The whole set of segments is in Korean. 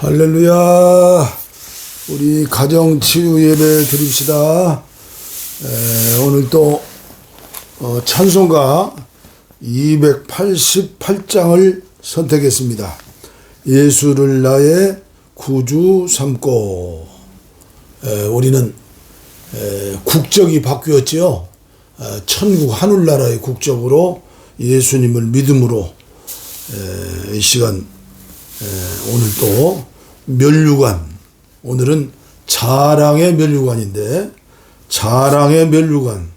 할렐루야. 우리 가정치유 예배 드립시다. 오늘 또 찬송가 288장을 선택했습니다. 예수를 나의 구주 삼고. 우리는 국적이 바뀌었지요. 천국 하늘나라의 국적으로 예수님을 믿음으로 이 시간 오늘 또 면류관, 오늘은 자랑의 면류관인데, 자랑의 면류관,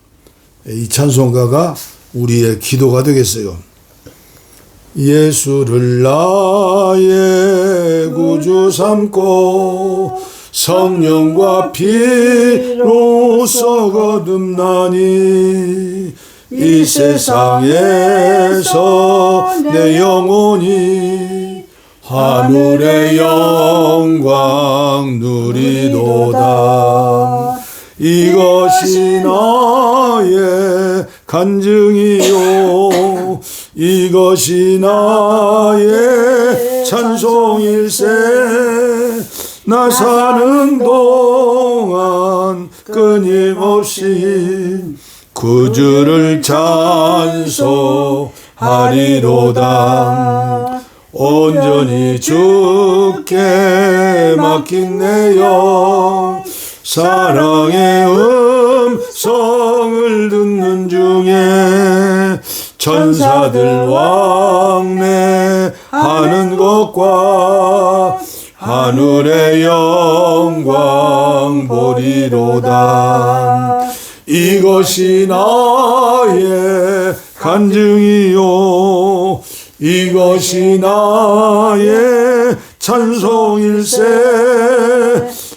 이 찬송가가 우리의 기도가 되겠어요. 예수를 나의 구주 삼고 성령과 피로써 거듭나니 이 세상에서 내 영혼이 하늘의 영광 누리도다. 이것이 나의 간증이요, 이것이 나의 찬송일세. 나 사는 동안 끊임없이 구주를 찬송하리로다. 온전히 주께 맡긴 내 영, 사랑의 음성을 듣는 중에 천사들 왕래하는 것과 하늘의 영광 보리로다. 이것이 나의 간증이요, 이것이 나의 찬송일세.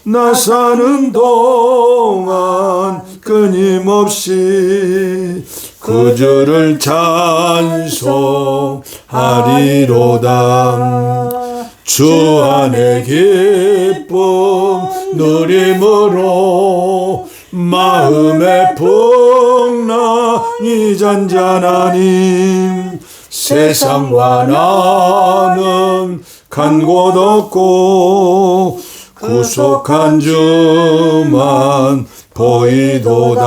나 사는 동안 끊임없이 구주를 찬송하리로다. 주 안의 기쁨 누림으로 마음의 풍랑이 잔잔하니 세상과 나는 간 곳 없고 구속한 주만 보이도다.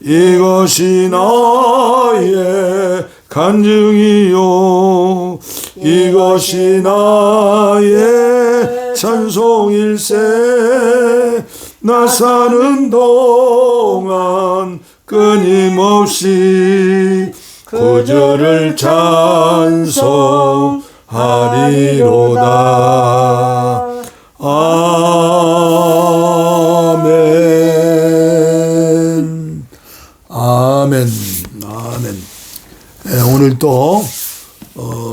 이것이 나의 간증이요, 이것이 나의 찬송일세. 나 사는 동안 끊임없이 구주를 찬송하리로다. 아멘. 아멘. 아멘. 오늘 또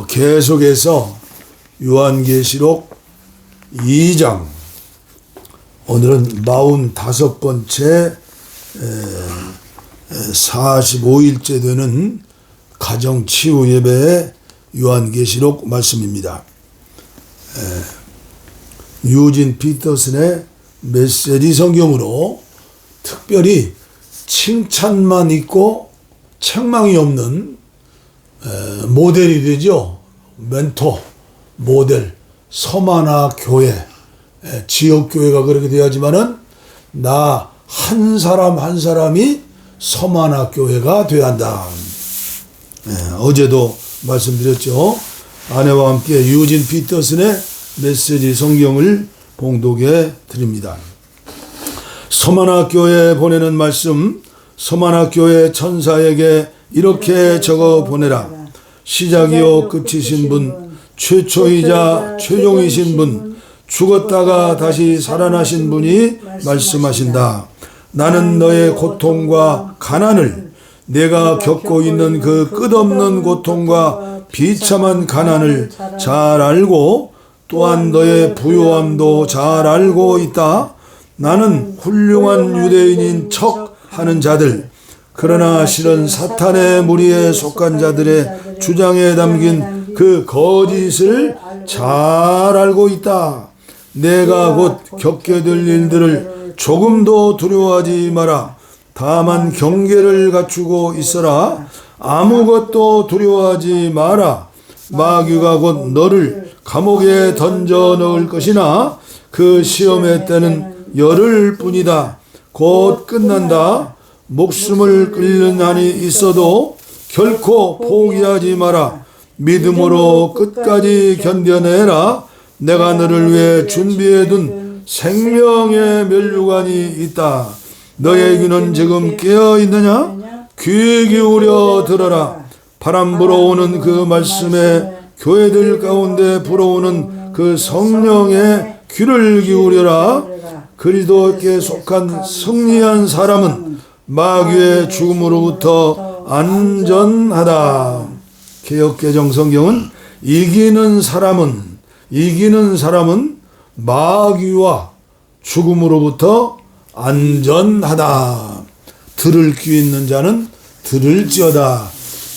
계속해서 요한계시록 2장, 오늘은 45번째 45일째 되는 가정치유 예배의 요한계시록 말씀입니다. 유진 피터슨의 메시지 성경으로 특별히 칭찬만 있고 책망이 없는 모델이 되죠. 멘토, 모델, 서만화 교회, 지역교회가 그렇게 되어야지만은 나 한 사람 한 사람이 서만화 교회가 되어야 한다. 어제도 말씀드렸죠. 아내와 함께 유진 피터슨의 메시지 성경을 봉독해 드립니다. 서만화 교회에 보내는 말씀, 서만화 교회 천사에게 이렇게 적어 보내라. 시작이요 끝이신 분, 최초이자 최종이신 분, 죽었다가 다시 살아나신 분이 말씀하신다. 나는 너의 고통과 가난을, 내가 겪고 있는 그 끝없는 고통과 비참한 가난을 잘 알고 또한 너의 부요함도 잘 알고 있다. 나는 훌륭한 유대인인 척 하는 자들, 그러나 실은 사탄의 무리에 속한 자들의 주장에 담긴 그 거짓을 잘 알고 있다. 내가 곧 겪게 될 일들을 조금도 두려워하지 마라. 다만 경계를 갖추고 있어라. 아무것도 두려워하지 마라. 마귀가 곧 너를 감옥에 던져 넣을 것이나 그 시험의 때는 열흘 뿐이다. 곧 끝난다. 목숨을 끊는 한이 있어도 결코 포기하지 마라. 믿음으로 끝까지 견뎌내라. 내가 너를 위해 준비해둔 생명의 면류관이 있다. 너의 귀는 지금 깨어 있느냐? 귀 기울여 들어라. 바람 불어오는 그 말씀에 교회들 가운데 불어오는 그 성령의 귀를 기울여라. 그리스도께 속한 승리한 사람은 마귀의 죽음으로부터 안전하다. 개역개정 성경은 이기는 사람은 마귀와 죽음으로부터 안전하다. 들을 귀 있는 자는 들을지어다.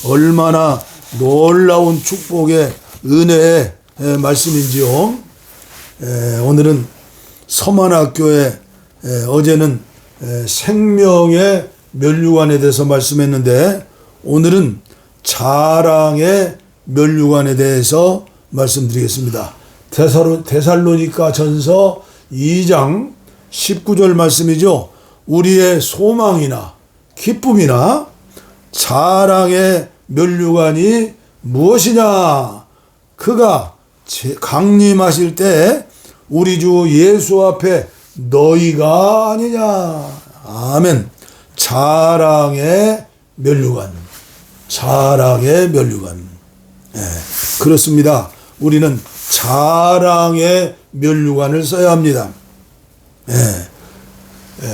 얼마나 놀라운 축복의 은혜의 말씀인지요. 오늘은 서만학교에 어제는 생명의 면류관에 대해서 말씀했는데 오늘은 자랑의 면류관에 대해서 말씀드리겠습니다. 데살로니가 전서 2장 19절 말씀이죠. 우리의 소망이나 기쁨이나 자랑의 면류관이 무엇이냐? 그가 강림하실 때 우리 주 예수 앞에 너희가 아니냐. 아멘. 자랑의 면류관. 자랑의 면류관. 그렇습니다. 우리는 자랑의 면류관을 써야 합니다.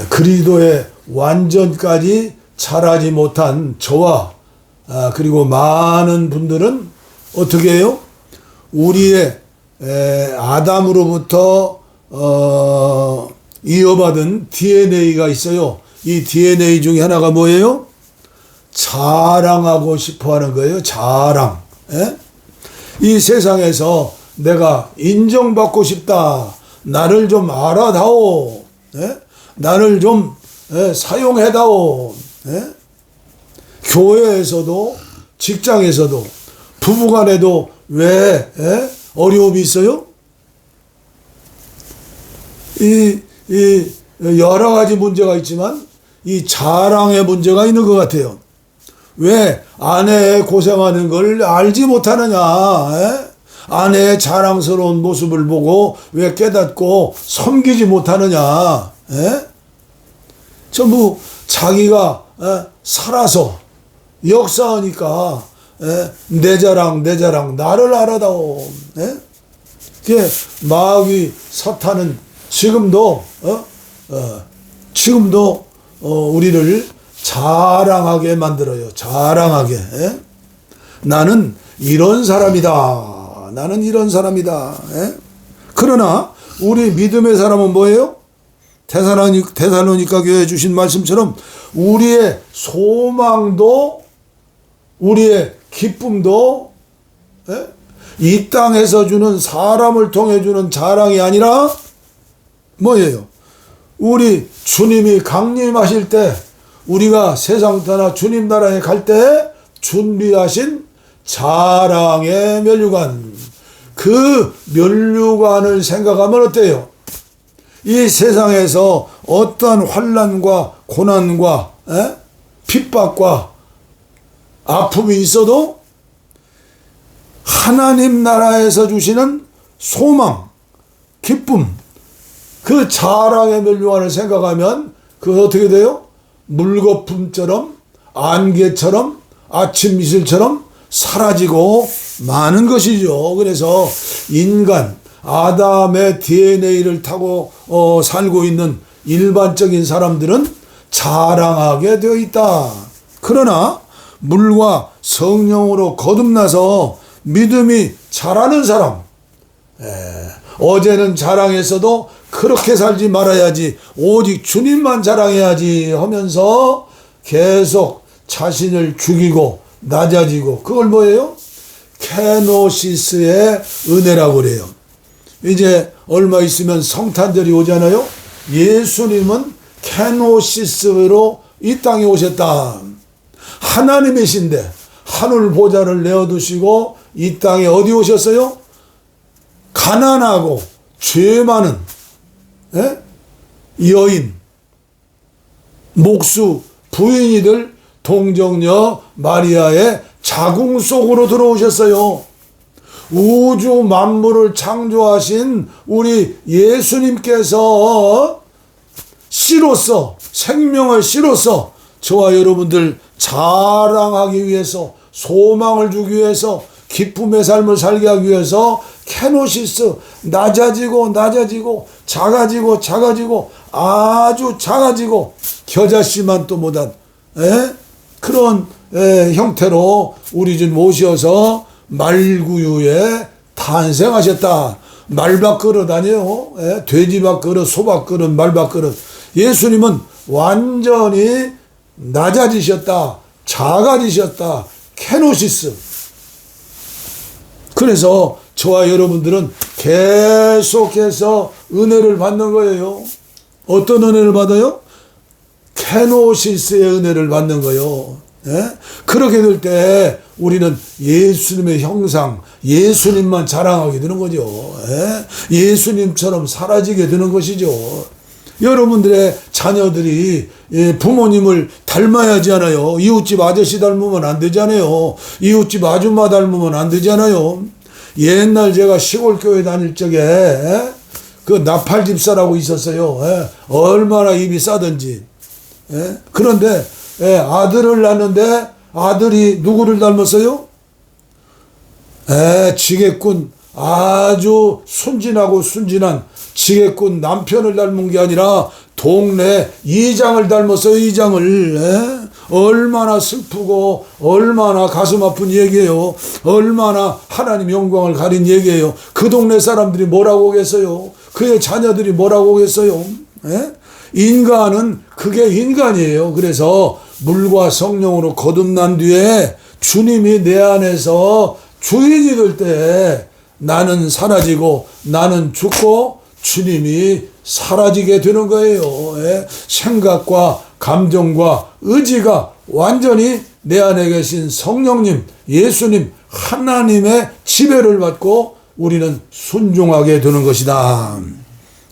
그리스도의 완전까지 자라지 못한 저와 그리고 많은 분들은 어떻게 해요? 우리의 아담으로부터 이어받은 DNA가 있어요. 이 DNA 중에 하나가 뭐예요? 자랑하고 싶어 하는 거예요. 자랑. 이 세상에서 내가 인정받고 싶다. 나를 좀 알아다오. 나를 좀 사용해다오. 교회에서도 직장에서도 부부간에도 왜 어려움이 있어요? 이 여러 가지 문제가 있지만 이 자랑의 문제가 있는 것 같아요. 왜 아내의 고생하는 걸 알지 못하느냐? 아내의 자랑스러운 모습을 보고 왜 깨닫고 섬기지 못하느냐? 전부 자기가 살아서 역사하니까 내 자랑 나를 알아다오. 그게 마귀 사탄은 지금도 우리를 자랑하게 만들어요. 자랑하게. 나는 이런 사람이다. 나는 이런 사람이다. 그러나 우리 믿음의 사람은 뭐예요? 데살로니가 교회에 주신 말씀처럼 우리의 소망도 우리의 기쁨도 이 땅에서 주는 사람을 통해 주는 자랑이 아니라 뭐예요? 우리 주님이 강림하실 때 우리가 세상 떠나 주님 나라에 갈 때 준비하신 자랑의 면류관, 그 면류관을 생각하면 어때요? 이 세상에서 어떠한 환난과 고난과 핍박과 아픔이 있어도 하나님 나라에서 주시는 소망, 기쁨, 그 자랑의 면류관을 생각하면 그거 어떻게 돼요? 물거품처럼 안개처럼 아침 이슬처럼 사라지고 마는 것이죠. 그래서 인간 아담의 DNA를 타고 살고 있는 일반적인 사람들은 자랑하게 되어 있다. 그러나 물과 성령으로 거듭나서 믿음이 자라는 사람, 어제는 자랑했어도 그렇게 살지 말아야지, 오직 주님만 자랑해야지 하면서 계속 자신을 죽이고 낮아지고, 그걸 뭐예요? 케노시스의 은혜라고 그래요. 이제 얼마 있으면 성탄절이 오잖아요. 예수님은 케노시스로 이 땅에 오셨다. 하나님이신데 하늘 보좌를 내어두시고 이 땅에 어디 오셨어요? 가난하고 죄 많은 여인, 목수, 부인이들 동정녀 마리아의 자궁 속으로 들어오셨어요. 우주 만물을 창조하신 우리 예수님께서 씨로서, 생명의 씨로서 저와 여러분들 자랑하기 위해서, 소망을 주기 위해서, 기쁨의 삶을 살게 하기 위해서 케노시스, 낮아지고 작아지고 아주 작아지고 겨자씨만 또 못한 그런 형태로 우리 집 모셔서 말구유에 탄생하셨다. 말밥그릇 아니에요. 돼지밥그릇, 소밥그릇, 말밥그릇. 예수님은 완전히 낮아지셨다, 작아지셨다, 케노시스. 그래서 저와 여러분들은 계속해서 은혜를 받는 거예요. 어떤 은혜를 받아요? 케노시스의 은혜를 받는 거예요. 그렇게 될 때 우리는 예수님의 형상, 예수님만 자랑하게 되는 거죠. 예수님처럼 사라지게 되는 것이죠. 여러분들의 자녀들이 부모님을 닮아야 하지 않아요. 이웃집 아저씨 닮으면 안 되잖아요. 이웃집 아줌마 닮으면 안 되잖아요. 옛날 제가 시골 교회 다닐 적에 그 나팔 집사라고 있었어요. 얼마나 입이 싸든지. 그런데 아들을 낳는데 아들이 누구를 닮았어요? 지게꾼, 아주 순진한 지게꾼 남편을 닮은 게 아니라 동네 이장을 닮았어요. 이장을. 얼마나 슬프고 얼마나 가슴 아픈 얘기예요. 얼마나 하나님 영광을 가린 얘기예요. 그 동네 사람들이 뭐라고 하겠어요? 그의 자녀들이 뭐라고 하겠어요? 인간은 그게 인간이에요. 그래서 물과 성령으로 거듭난 뒤에 주님이 내 안에서 주인이 될 때 나는 사라지고 나는 죽고 주님이 사라지게 되는 거예요. 생각과 감정과 의지가 완전히 내 안에 계신 성령님, 예수님, 하나님의 지배를 받고 우리는 순종하게 되는 것이다.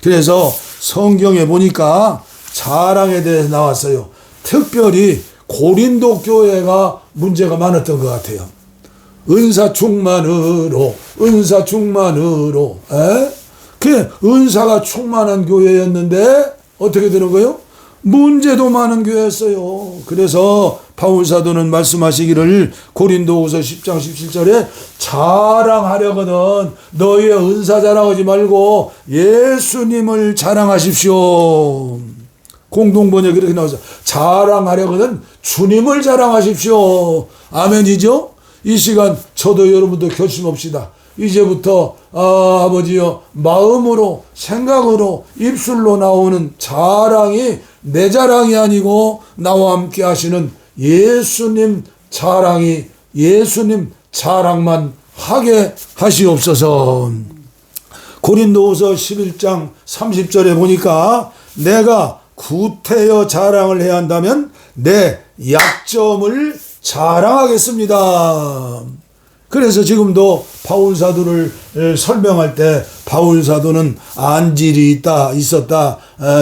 그래서 성경에 보니까 자랑에 대해 나왔어요. 특별히 고린도 교회가 문제가 많았던 것 같아요. 은사 충만으로. 그 은사가 충만한 교회였는데 어떻게 되는 거예요? 문제도 많은 교회였어요. 그래서 바울 사도는 말씀하시기를 고린도후서 10장 17절에 자랑하려거든 너희의 은사 자랑하지 말고 예수님을 자랑하십시오. 공동번역이 이렇게 나와서 자랑하려거든 주님을 자랑하십시오. 아멘이죠? 이 시간 저도 여러분도 결심합시다. 이제부터 아버지여 마음으로 생각으로 입술로 나오는 자랑이 내 자랑이 아니고 나와 함께 하시는 예수님 자랑이 예수님 자랑만 하게 하시옵소서. 고린도후서 11장 30절에 보니까 내가 구태여 자랑을 해야 한다면 내 약점을 자랑하겠습니다. 그래서 지금도 바울 사도를 설명할 때 바울 사도는 안질이 있었다.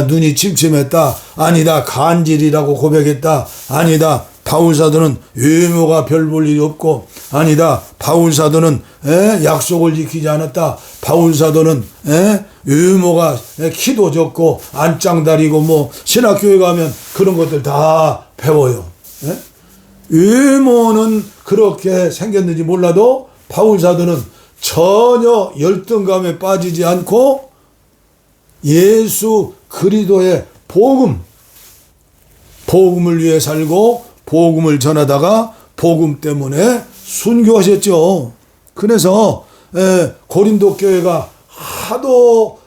눈이 침침했다. 아니다. 간질이라고 고백했다. 아니다. 바울 사도는 외모가 별 볼 일이 없고 아니다. 바울 사도는 약속을 지키지 않았다. 바울 사도는 외모가 키도 적고 안짱다리고 뭐 신학교에 가면 그런 것들 다 배워요. 외모는 그렇게 생겼는지 몰라도 바울 사도는 전혀 열등감에 빠지지 않고 예수 그리스도의 복음을 위해 살고 복음을 전하다가 복음 때문에 순교하셨죠. 그래서 고린도 교회가 하도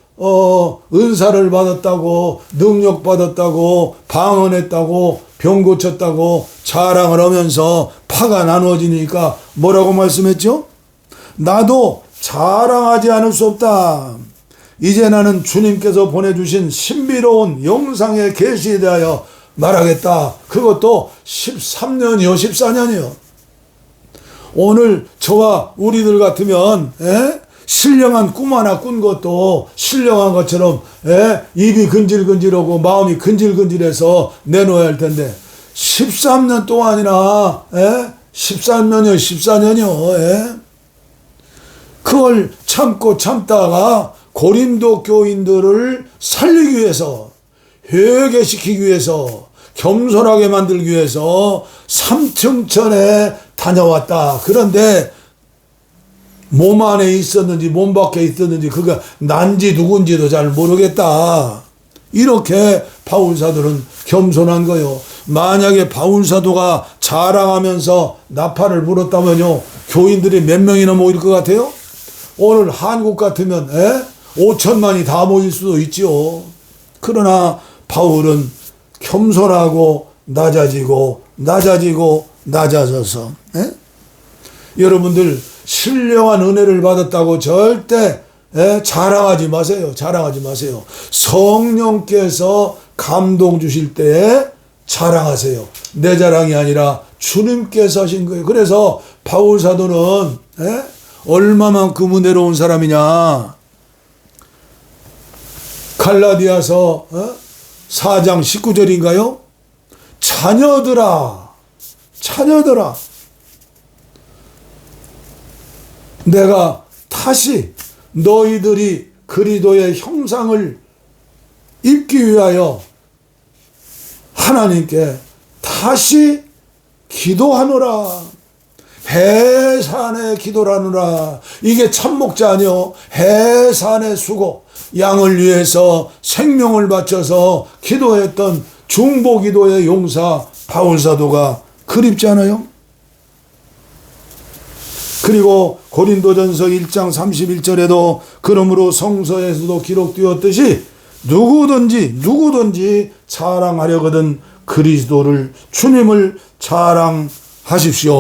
은사를 받았다고 능력 받았다고 방언했다고 병 고쳤다고 자랑을 하면서 파가 나누어지니까 뭐라고 말씀했죠? 나도 자랑하지 않을 수 없다. 이제 나는 주님께서 보내주신 신비로운 영상의 계시에 대하여 말하겠다. 그것도 13년이요 14년이요. 오늘 저와 우리들 같으면 신령한 꿈 하나 꾼 것도 신령한 것처럼 입이 근질근질하고 마음이 근질근질해서 내놓아야 할 텐데 13년 동안이나 13년이요 14년이요 그걸 참고 참다가 고린도 교인들을 살리기 위해서 회개시키기 위해서 겸손하게 만들기 위해서 삼층천에 다녀왔다. 그런데 몸 안에 있었는지 몸 밖에 있었는지 그가 난지 누군지도 잘 모르겠다. 이렇게 바울사도는 겸손한 거요. 만약에 바울사도가 자랑하면서 나팔을 불었다면요, 교인들이 몇 명이나 모일 것 같아요? 오늘 한국 같으면 5천만이 다 모일 수도 있지요. 그러나 바울은 겸손하고 낮아지고 낮아져서 여러분들 신령한 은혜를 받았다고 절대 자랑하지 마세요. 자랑하지 마세요. 성령께서 감동 주실 때에 자랑하세요. 내 자랑이 아니라 주님께서 하신 거예요. 그래서 바울 사도는 얼마만큼 은혜로운 사람이냐. 갈라디아서 4장 19절인가요? 자녀들아 내가 다시 너희들이 그리스도의 형상을 입기 위하여 하나님께 다시 기도하노라. 해산의 기도라노라. 이게 참목자 아니요, 해산의 수고. 양을 위해서 생명을 바쳐서 기도했던 중보기도의 용사 바울사도가 그립지 않아요? 그리고 고린도전서 1장 31절에도 그러므로 성서에서도 기록되었듯이 누구든지 자랑하려거든 그리스도를 주님을 자랑하십시오.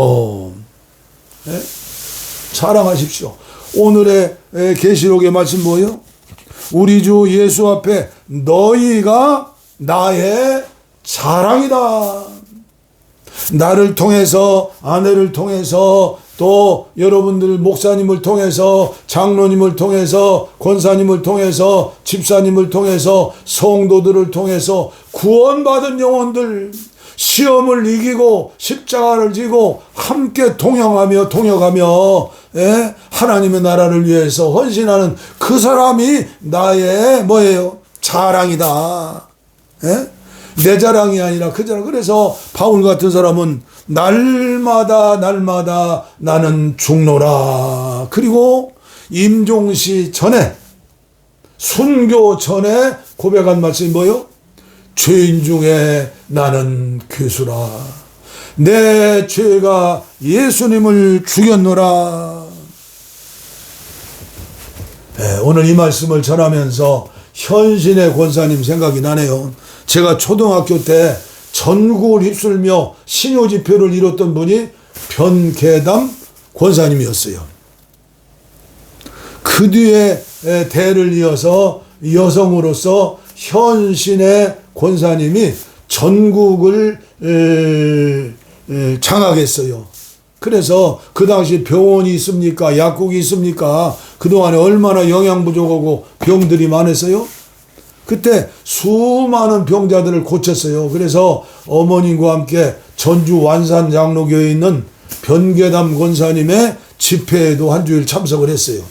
자랑하십시오. 오늘의 계시록의 말씀 뭐예요? 우리 주 예수 앞에 너희가 나의 자랑이다. 나를 통해서, 아내를 통해서, 또 여러분들 목사님을 통해서, 장로님을 통해서, 권사님을 통해서, 집사님을 통해서, 성도들을 통해서 구원받은 영혼들, 시험을 이기고 십자가를 지고 함께 동역하며 하나님의 나라를 위해서 헌신하는 그 사람이 나의 뭐예요? 자랑이다. 내 자랑이 아니라 그 자랑. 그래서 바울 같은 사람은 날마다 나는 죽노라. 그리고 임종시 전에, 순교 전에 고백한 말씀이 뭐예요? 죄인 중에 나는 괴수라. 내 죄가 예수님을 죽였노라. 오늘 이 말씀을 전하면서 현신의 권사님 생각이 나네요. 제가 초등학교 때 전국을 휩쓸며 신효지표를 이뤘던 분이 변계담 권사님이었어요. 그 뒤에 대를 이어서 여성으로서 현신의 권사님이 전국을 장악했어요. 그래서 그 당시 병원이 있습니까? 약국이 있습니까? 그동안에 얼마나 영양 부족하고 병들이 많았어요? 그때 수많은 병자들을 고쳤어요. 그래서 어머님과 함께 전주 완산 장로교에 있는 변계담 권사님의 집회에도 한 주일 참석을 했어요.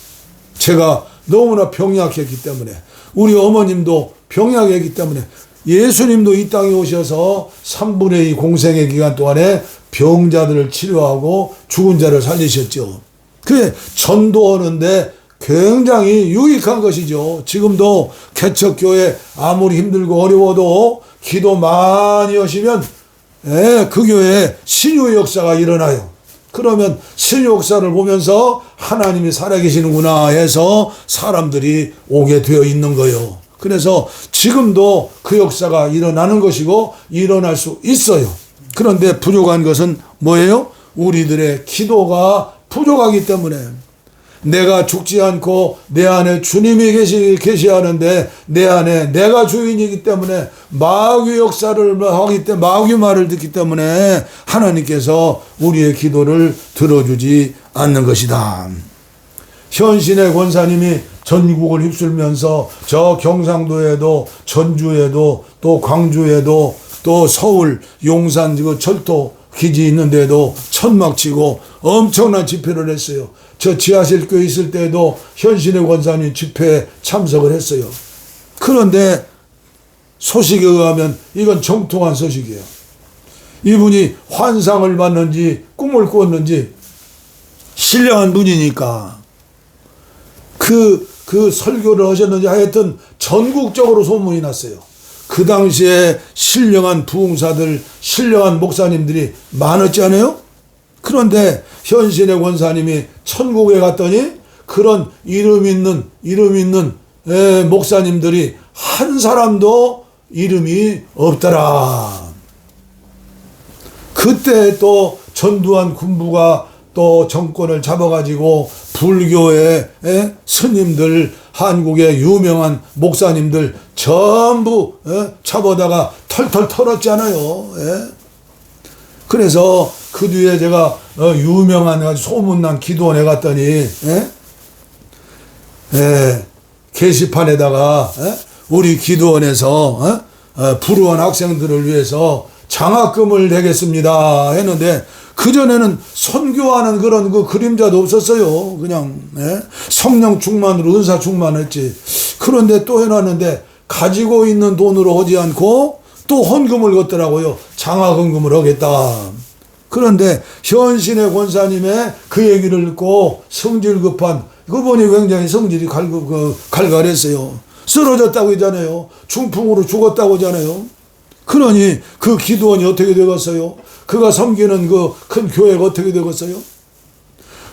제가 너무나 병약했기 때문에, 우리 어머님도 병약했기 때문에, 예수님도 이 땅에 오셔서 3분의 2 공생의 기간 동안에 병자들을 치료하고 죽은 자를 살리셨죠. 그게 전도하는데 굉장히 유익한 것이죠. 지금도 개척교회 아무리 힘들고 어려워도 기도 많이 하시면 그 교회에 신유 역사가 일어나요. 그러면 신유 역사를 보면서 하나님이 살아계시는구나 해서 사람들이 오게 되어 있는 거예요. 그래서 지금도 그 역사가 일어나는 것이고 일어날 수 있어요. 그런데 부족한 것은 뭐예요? 우리들의 기도가 부족하기 때문에, 내가 죽지 않고 내 안에 주님이 계시하는데 내 안에 내가 주인이기 때문에 마귀 역사를 하기 때문에, 마귀 말을 듣기 때문에 하나님께서 우리의 기도를 들어주지 않는 것이다. 현신의 권사님이 전국을 휩쓸면서 저 경상도에도 전주에도 또 광주에도 또 서울 용산 철도 기지 있는데도 천막 치고 엄청난 집회를 했어요. 저 지하실 교회 있을 때도 현신의 권사님 집회에 참석을 했어요. 그런데 소식에 의하면 이건 정통한 소식이에요. 이분이 환상을 봤는지 꿈을 꿨는지 신령한 분이니까 그 설교를 하셨는지 하여튼 전국적으로 소문이 났어요. 그 당시에 신령한 부흥사들, 신령한 목사님들이 많았지 않아요? 그런데 현신의 권사님이 천국에 갔더니 그런 이름 있는 목사님들이 한 사람도 이름이 없더라. 그때 또 전두환 군부가 또 정권을 잡아가지고 불교의 스님들, 한국의 유명한 목사님들 전부 잡아다가 털털 털었잖아요. 그래서 그 뒤에 제가 유명한 아주 소문난 기도원에 갔더니 게시판에다가 우리 기도원에서 불우한 학생들을 위해서 장학금을 내겠습니다 했는데 그전에는 선교하는 그런 그 그림자도 없었어요. 그냥 성령 충만으로 은사 충만했지. 그런데 또 해놨는데 가지고 있는 돈으로 하지 않고 또 헌금을 걷더라고요. 장학헌금을 하겠다. 그런데 현신의 권사님의 그 얘기를 듣고 성질 급한 그분이 굉장히 성질이 갈갈했어요. 쓰러졌다고 하잖아요. 중풍으로 죽었다고 하잖아요. 그러니 그 기도원이 어떻게 되겠어요? 그가 섬기는 그 큰 교회가 어떻게 되겠어요?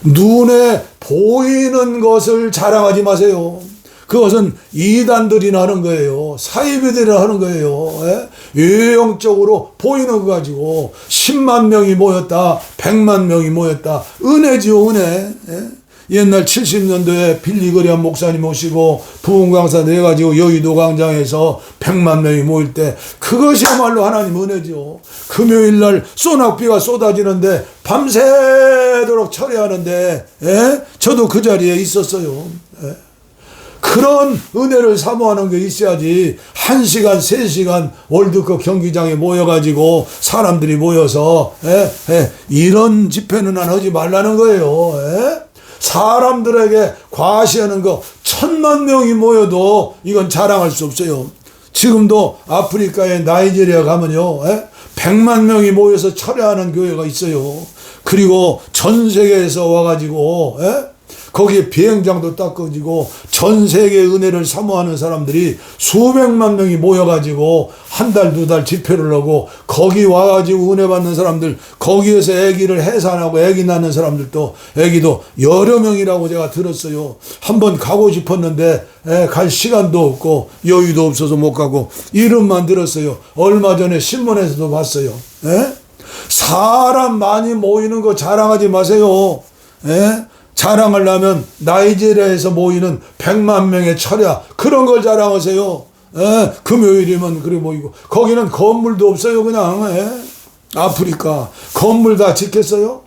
눈에 보이는 것을 자랑하지 마세요. 그것은 이단들이나 하는 거예요. 사이비들이나 하는 거예요. 외형적으로 보이는 거 가지고 10만 명이 모였다, 100만 명이 모였다. 은혜지요, 은혜. 옛날 70년도에 빌리거리안 목사님 오시고 부흥 강사 내가지고 여의도 광장에서 100만 명이 모일 때 그것이야말로 하나님 은혜죠. 금요일날 소낙비가 쏟아지는데 밤새도록 철회하는데 저도 그 자리에 있었어요. 그런 은혜를 사모하는 게 있어야지 1시간 3시간 월드컵 경기장에 모여가지고 사람들이 모여서 이런 집회는 안 하지 말라는 거예요. 사람들에게 과시하는 거 1000만 명이 모여도 이건 자랑할 수 없어요. 지금도 아프리카의 나이지리아 가면요 100만 명이 모여서 철회하는 교회가 있어요. 그리고 전 세계에서 와가지고 거기에 비행장도 닦아지고 전 세계 은혜를 사모하는 사람들이 수백만 명이 모여가지고 한 달, 2달 집회를 하고 거기 와가지고 은혜 받는 사람들 거기에서 아기를 해산하고 아기 낳는 사람들도 아기도 여러 명이라고 제가 들었어요. 한번 가고 싶었는데 갈 시간도 없고 여유도 없어서 못 가고 이름만 들었어요. 얼마 전에 신문에서도 봤어요. 사람 많이 모이는 거 자랑하지 마세요. 자랑하려면 나이지리아에서 모이는 100만 명의 철야 그런 걸 자랑하세요. 금요일이면 그래 모이고 거기는 건물도 없어요. 그냥 아프리카 건물 다 짓겠어요?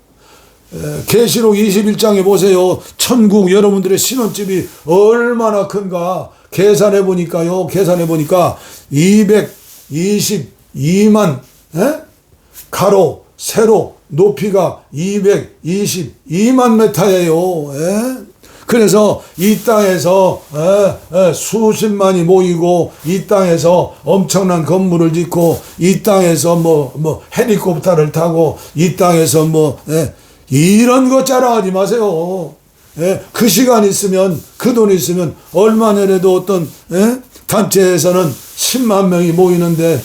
계시록 21장에 보세요. 천국 여러분들의 신혼집이 얼마나 큰가 계산해 보니까요. 222만 가로 세로 높이가 222만 메타예요. 그래서 이 땅에서 수십만이 모이고 이 땅에서 엄청난 건물을 짓고 이 땅에서 뭐 헬리콥터를 타고 이 땅에서 이런 거 자랑하지 마세요. 그 시간 있으면 그 돈 있으면 얼마나라도 어떤 단체에서는 10만 명이 모이는데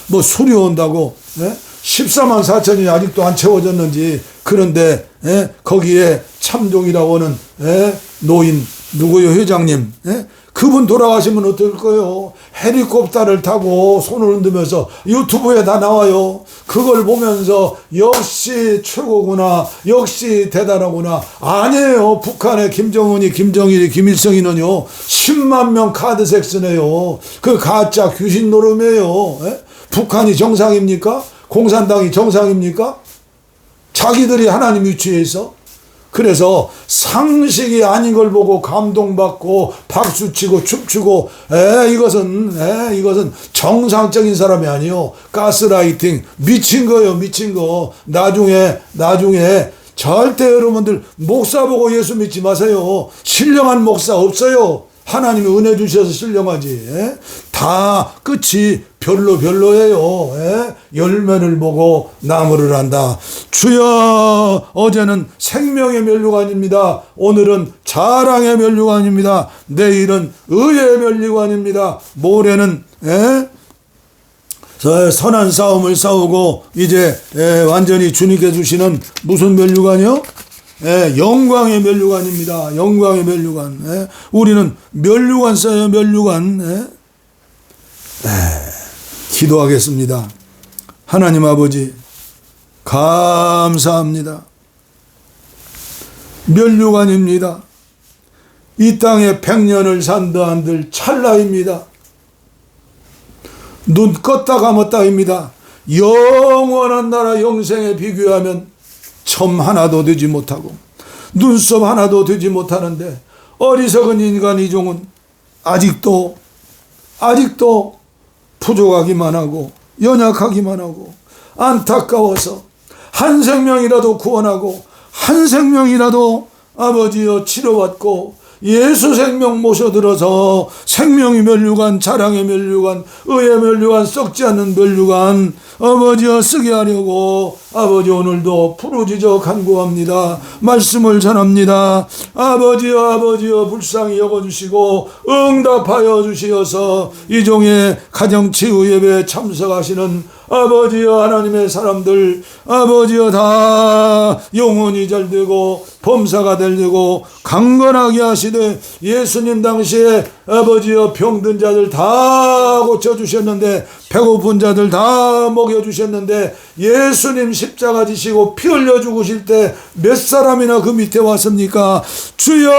뭐 수료한다고 14만 4천이 아직도 안 채워졌는지. 그런데 거기에 참종이라고 하는 노인 누구요? 회장님 그분 돌아가시면 어떨 거예요? 헬리콥터를 타고 손을 흔들면서 유튜브에 다 나와요. 그걸 보면서 역시 최고구나, 역시 대단하구나. 아니에요. 북한의 김정은이, 김정일이, 김일성이는요 10만 명 카드섹스네요. 그 가짜 귀신 노름이에요. 북한이 정상입니까? 공산당이 정상입니까? 자기들이 하나님 위치에 있어. 그래서 상식이 아닌 걸 보고 감동받고 박수치고 춤추고, 이것은 정상적인 사람이 아니요. 가스라이팅, 미친 거예요, 미친 거. 나중에 절대 여러분들 목사 보고 예수 믿지 마세요. 신령한 목사 없어요. 하나님이 은혜 주셔서 신령하지. 다 끝이 별로예요. 열매를 보고 나무를 한다. 주여, 어제는 생명의 면류관입니다. 오늘은 자랑의 면류관입니다. 내일은 의의 면류관입니다. 모레는 선한 싸움을 싸우고 이제 완전히 주님께 주시는 무슨 면류관이요? 영광의 면류관입니다. 영광의 면류관. 우리는 면류관 써요, 면류관. 기도하겠습니다. 하나님 아버지, 감사합니다. 면류관입니다. 이 땅에 100년을 산다 한들 찰나입니다. 눈 껐다 감았다입니다. 영원한 나라 영생에 비교하면 점 하나도 되지 못하고 눈썹 하나도 되지 못하는데, 어리석은 인간 이종은 아직도 부족하기만 하고 연약하기만 하고, 안타까워서 한 생명이라도 구원하고 한 생명이라도 아버지여 치료받고 예수 생명 모셔들어서 생명의 면류관, 자랑의 면류관, 의의 면류관, 썩지 않는 면류관 아버지여 쓰게 하려고 아버지 오늘도 부르짖어 간구합니다. 말씀을 전합니다. 아버지여 불쌍히 여겨주시고 응답하여 주시어서 이종의 가정치유 예배에 참석하시는 아버지여 하나님의 사람들 아버지여 다 영혼이 잘되고 범사가 되고 강건하게 하시되, 예수님 당시에 아버지여 병든 자들 다 고쳐주셨는데, 배고픈 자들 다 먹여주셨는데, 예수님 십자가 지시고 피 흘려 죽으실 때 몇 사람이나 그 밑에 왔습니까? 주여,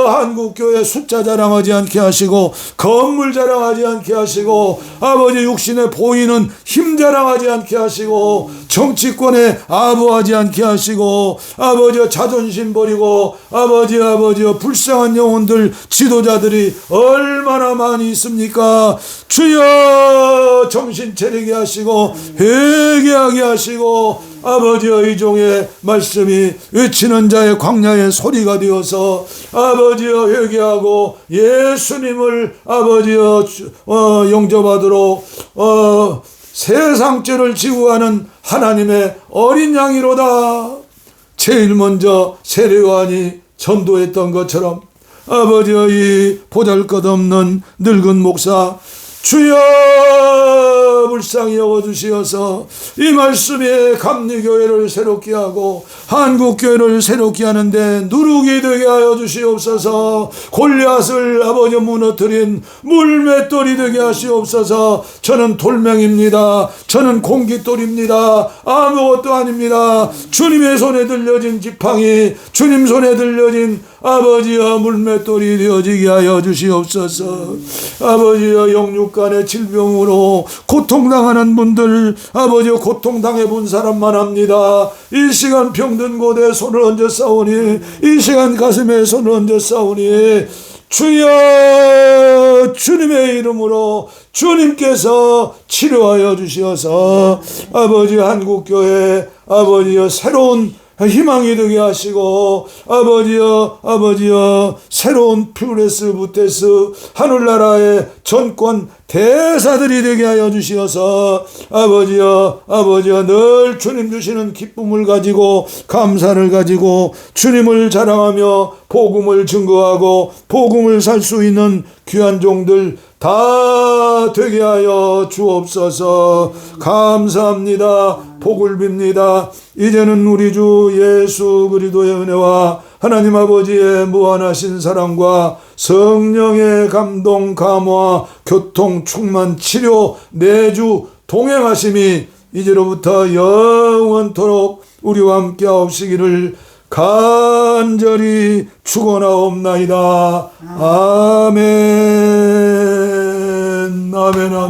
한국교회 숫자 자랑하지 않게 하시고 건물 자랑하지 않게 하시고 아버지 육신에 보이는 힘 자랑하지 않게 하시고 정치권에 아부하지 않게 하시고 아버지여 자존심 버리고 아버지여 불쌍한 영혼들 지도자들이 얼마나 많이 있습니까? 주여, 정신 차리게 하시고 회개하게 하시고 아버지여 이종의 말씀이 외치는 자의 광야의 소리가 되어서 아버지여 회개하고 예수님을 아버지여 영접하도록 세상 죄를 지고 하는 하나님의 어린 양이로다. 제일 먼저 세례요한이 전도했던 것처럼 아버지여 이 보잘것없는 늙은 목사 주여 불쌍히 여겨주시어서 이 말씀에 감리교회를 새롭게 하고 한국교회를 새롭게 하는데 누룩이 되게 하여 주시옵소서. 골리앗을 아버지 무너뜨린 물맷돌이 되게 하시옵소서. 저는 돌멩입니다. 저는 공깃돌입니다. 아무것도 아닙니다. 주님의 손에 들려진 지팡이, 주님 손에 들려진 아버지여 물맷돌이 되어지게 하여 주시옵소서. 아버지여 영육간의 질병으로 고통당하는 분들 아버지여 고통당해 본 사람만 합니다. 이 시간 병든 곳에 손을 얹어 싸우니, 이 시간 가슴에 손을 얹어 싸우니 주여 주님의 이름으로 주님께서 치료하여 주시어서 아버지 한국교회 아버지여 새로운 희망이 되게 하시고 아버지여 새로운 퓨레스 부테스 하늘나라의 전권 대사들이 되게 하여 주시어서 아버지여 늘 주님 주시는 기쁨을 가지고 감사를 가지고 주님을 자랑하며 복음을 증거하고 복음을 살 수 있는 귀한 종들 다 되게 하여 주옵소서. 감사합니다. 복을 빕니다. 이제는 우리 주 예수 그리스도의 은혜와 하나님 아버지의 무한하신 사랑과 성령의 감동 감화 교통 충만 치료 내주 동행하심이 이제로부터 영원토록 우리와 함께 하옵시기를 간절히 축원하옵나이다. 아멘. 아멘.